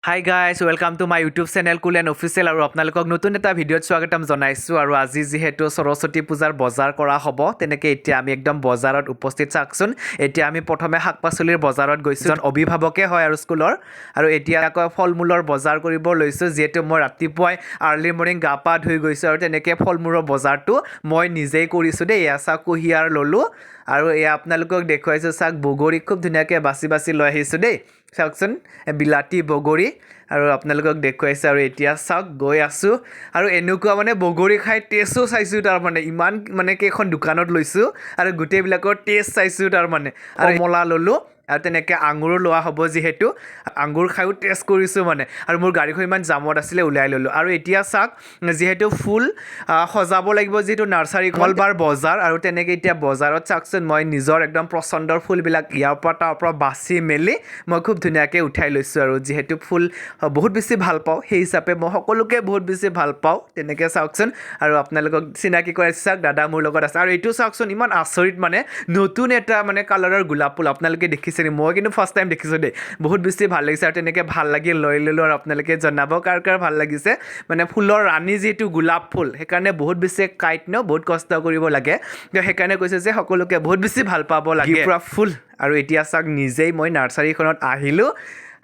hi guys welcome to my YouTube channel cool and official আৰু আপোনালোকক নতুন এটা ভিডিঅ'ত স্বাগতম জনাইছোঁ আৰু আজি যিহেতু সৰস্বতী পূজাৰ বজাৰ কৰা হ'ব তেনেকৈ এতিয়া আমি একদম বজাৰত উপস্থিত চাওকচোন এতিয়া আমি প্ৰথমে শাক পাচলিৰ বজাৰত গৈছোঁ অভিভাৱকে হয় আৰু স্কুলৰ আৰু এতিয়া আকৌ ফল মূলৰ বজাৰ কৰিব লৈছোঁ যিহেতু মই ৰাতিপুৱাই আৰ্লি মৰ্ণিং গা পা ধুই গৈছোঁ আৰু তেনেকৈ ফল মূলৰ বজাৰটো মই নিজেই কৰিছোঁ দেই এয়া চাওক কুঁহিয়াৰ ল'লোঁ আৰু এয়া আপোনালোকক দেখুৱাইছোঁ চাওক বগৰী খুব ধুনীয়াকৈ বাছি লৈ আহিছোঁ দেই চাওকচোন বিলাতী বগৰী আৰু আপোনালোকক দেখুৱাইছোঁ আৰু এতিয়া চাওক গৈ আছোঁ আৰু এনেকুৱা মানে বগৰী খাই টেষ্টো চাইছোঁ তাৰমানে ইমান মানে কেইখন দোকানত লৈছোঁ আৰু গোটেইবিলাকৰ টেষ্ট চাইছোঁ তাৰমানে আৰু কমলা ল'লোঁ আৰু তেনেকৈ আঙুৰো লোৱা হ'ব যিহেতু আঙুৰ খায়ো টেষ্ট কৰিছোঁ মানে আৰু মোৰ গাড়ীখন ইমান জামত আছিলে উলিয়াই ল'লোঁ আৰু এতিয়া চাওক যিহেতু ফুল সজাব লাগিব যিহেতু নাৰ্চাৰী মঙ্গলবাৰ বজাৰ আৰু তেনেকৈ এতিয়া বজাৰত চাওকচোন মই নিজৰ একদম পচন্দৰ ফুলবিলাক ইয়াৰ পৰা তাৰ পৰা বাছি মেলি মই খুব ধুনীয়াকৈ উঠাই লৈছোঁ আৰু যিহেতু ফুল বহুত বেছি ভাল পাওঁ সেই হিচাপে মই সকলোকে বহুত বেছি ভাল পাওঁ তেনেকৈ চাওকচোন আৰু আপোনালোকক চিনাকি কৰাইছোঁ চাওক দাদা মোৰ লগত আছে আৰু এইটো চাওকচোন ইমান আচৰিত মানে নতুন এটা মানে কালাৰৰ গোলাপ ফুল আপোনালোকে দেখিছে মই কিন্তু ফাৰ্ষ্ট টাইম দেখিছোঁ দেই বহুত বেছি ভাল লাগিছে আৰু তেনেকৈ ভাল লাগি লৈ ল'লোঁ আৰু আপোনালোকে জনাব কাৰ ভাল লাগিছে মানে ফুলৰ ৰাণী যিহেতু গোলাপ ফুল সেইকাৰণে বহুত বেছি কাইট ন বহুত কষ্ট কৰিব লাগে তো সেইকাৰণে কৈছে যে সকলোকে বহুত বেছি ভাল পাব লাগে পুৰা ফুল আৰু এতিয়া চাওক নিজেই মই নাৰ্চাৰীখনত আহিলোঁ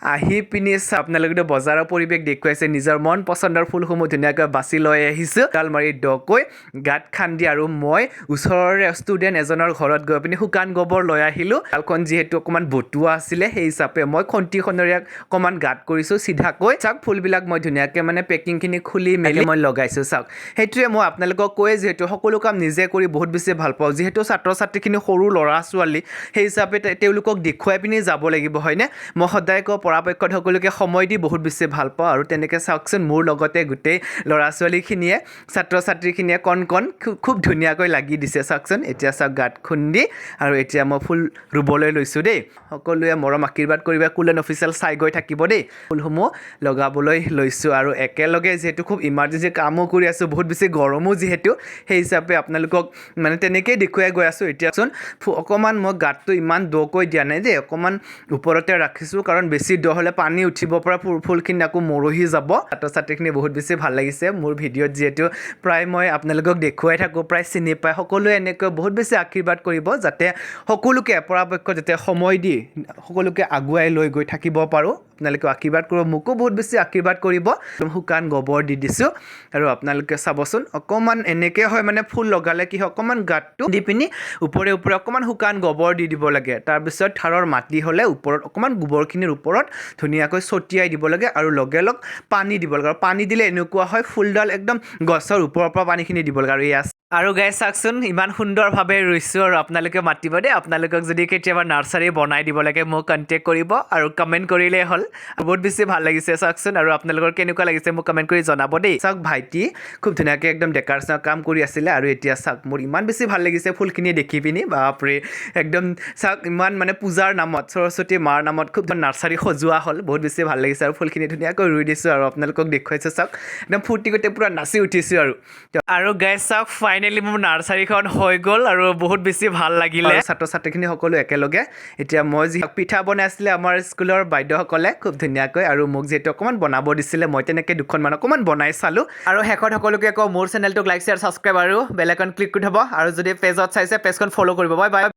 আহি পিনি আপোনালোকেতো বজাৰৰ পৰিৱেশ দেখুৱাইছে নিজৰ মন পচন্দৰ ফুলসমূহ ধুনীয়াকৈ বাছি লৈ আহিছোঁ ডালমাৰি দকৈ গাঁত খান্দি আৰু মই ওচৰৰে ষ্টুডেণ্ট এজনৰ ঘৰত গৈ পিনি শুকান গোবৰ লৈ আহিলোঁ ডালখন যিহেতু অকণমান বটুৱা আছিলে সেই হিচাপে মই খন্তিখনেৰে অকণমান গাঁত কৰিছোঁ চিধাকৈ চাওক ফুলবিলাক মই ধুনীয়াকৈ মানে পেকিংখিনি খুলি মেলি মই লগাইছোঁ চাওক সেইটোৱে মই আপোনালোকক কৈ যিহেতু সকলো কাম নিজে কৰি বহুত বেছি ভাল পাওঁ যিহেতু ছাত্ৰ ছাত্ৰীখিনি সৰু ল'ৰা ছোৱালী সেই হিচাপে তেওঁলোকক দেখুৱাই পিনি যাব লাগিব হয়নে মই সদায় কওঁ পৰাপক্ষত সকলোকে সময় দি বহুত বেছি ভাল পাওঁ আৰু তেনেকৈ চাওকচোন মোৰ লগতে গোটেই ল'ৰা ছোৱালীখিনিয়ে ছাত্ৰ ছাত্ৰীখিনিয়ে কণ খুব ধুনীয়াকৈ লাগি দিছে চাওকচোন এতিয়া চাওক গাঁত খুন্দি আৰু এতিয়া মই ফুল ৰুবলৈ লৈছোঁ দেই সকলোৱে মৰম আশীৰ্বাদ কৰিব কুল এণ্ড অফিচিয়েল চাই গৈ থাকিব দেই ফুলসমূহ লগাবলৈ লৈছোঁ আৰু একেলগে যিহেতু খুব ইমাৰ্জেঞ্চি কামো কৰি আছোঁ বহুত বেছি গৰমো যিহেতু সেই হিচাপে আপোনালোকক মানে তেনেকৈয়ে দেখুৱাই গৈ আছোঁ এতিয়াচোন অকণমান মই গাঁতটো ইমান দকৈ দিয়া নাই দেই অকণমান ওপৰতে ৰাখিছোঁ কাৰণ বেছি দ হ'লে পানী উঠিব পৰা ফুলখিনি আকৌ মৰহি যাব ছাত্ৰ ছাত্ৰীখিনি বহুত বেছি ভাল লাগিছে মোৰ ভিডিঅ'ত যিহেতু প্ৰায় মই আপোনালোকক দেখুৱাই থাকোঁ প্ৰায় চিনি পায় সকলোৱে এনেকৈ বহুত বেছি আশীৰ্বাদ কৰিব যাতে সকলোকে পৰাপক্ষত যাতে সময় দি সকলোকে আগুৱাই লৈ গৈ থাকিব পাৰোঁ আপোনালোকে আশীৰ্বাদ কৰিব মোকো বহুত বেছি আশীৰ্বাদ কৰিব শুকান গোবৰ দি দিছোঁ আৰু আপোনালোকে চাবচোন অকণমান এনেকৈ হয় মানে ফুল লগালে কি হয় অকণমান গাঁতটো দি পিনি ওপৰে অকণমান শুকান গোবৰ দি দিব লাগে তাৰপিছত থাৰৰ মাটি হ'লে ওপৰত অকণমান গোবৰখিনিৰ ওপৰত ধুনীয়াকৈ ছটিয়াই দিব লাগে আৰু লগে পানী দিব লাগে আৰু পানী দিলে এনেকুৱা হয় ফুলডাল একদম গছৰ ওপৰৰ পৰা পানীখিনি দিব লাগে আৰু ইয়াত আৰু গাইজ চাওকচোন ইমান সুন্দৰভাৱে ৰুইছোঁ আৰু আপোনালোকে মাতিব দেই আপোনালোকক যদি কেতিয়াবা নাৰ্চাৰী বনাই দিব লাগে মোক কণ্টেক্ট কৰিব আৰু কমেণ্ট কৰিলেই হ'ল বহুত বেছি ভাল লাগিছে চাওকচোন আৰু আপোনালোকৰ কেনেকুৱা লাগিছে মোক কমেণ্ট কৰি জনাব দেই চাওক ভাইটি খুব ধুনীয়াকৈ একদম ডেকাৰ নিচিনা কাম কৰি আছিলে আৰু এতিয়া চাওক মোৰ ইমান বেছি ভাল লাগিছে ফুলখিনি দেখি পিনি বাপৰে একদম চাওক ইমান মানে পূজাৰ নামত সৰস্বতী মাৰ নামত খুব নাৰ্চাৰী সজোৱা হ'ল বহুত বেছি ভাল লাগিছে আৰু ফুলখিনি ধুনীয়াকৈ ৰুই দিছোঁ আৰু আপোনালোকক দেখুৱাইছোঁ চাওক একদম ফূৰ্তি কৰি পূৰা নাচি উঠিছোঁ আৰু গাইজ চাওক ফাইনেলি মোৰ নাৰ্চাৰীখন হৈ গ'ল আৰু বহুত বেছি ভাল লাগিলে ছাত্ৰ ছাত্ৰীখিনি সকলো একেলগে এতিয়া মই যি পিঠা বনাইছিলে আমাৰ স্কুলৰ বাইদেউসকলে খুব ধুনীয়াকৈ আৰু মোক যিহেতু অকণমান বনাব দিছিলে মই তেনেকৈ দুখনমান অকণমান বনাই চালোঁ আৰু শেষত সকলোকে কওঁ মোৰ চেনেলটোক লাইক শ্বেয়াৰ ছাবস্ক্ৰাইব আৰু বেল আইকন ক্লিক কৰি থ'ব আৰু যদি পেজত চাইছে পেজখন ফ'ল' কৰিব বাই বাই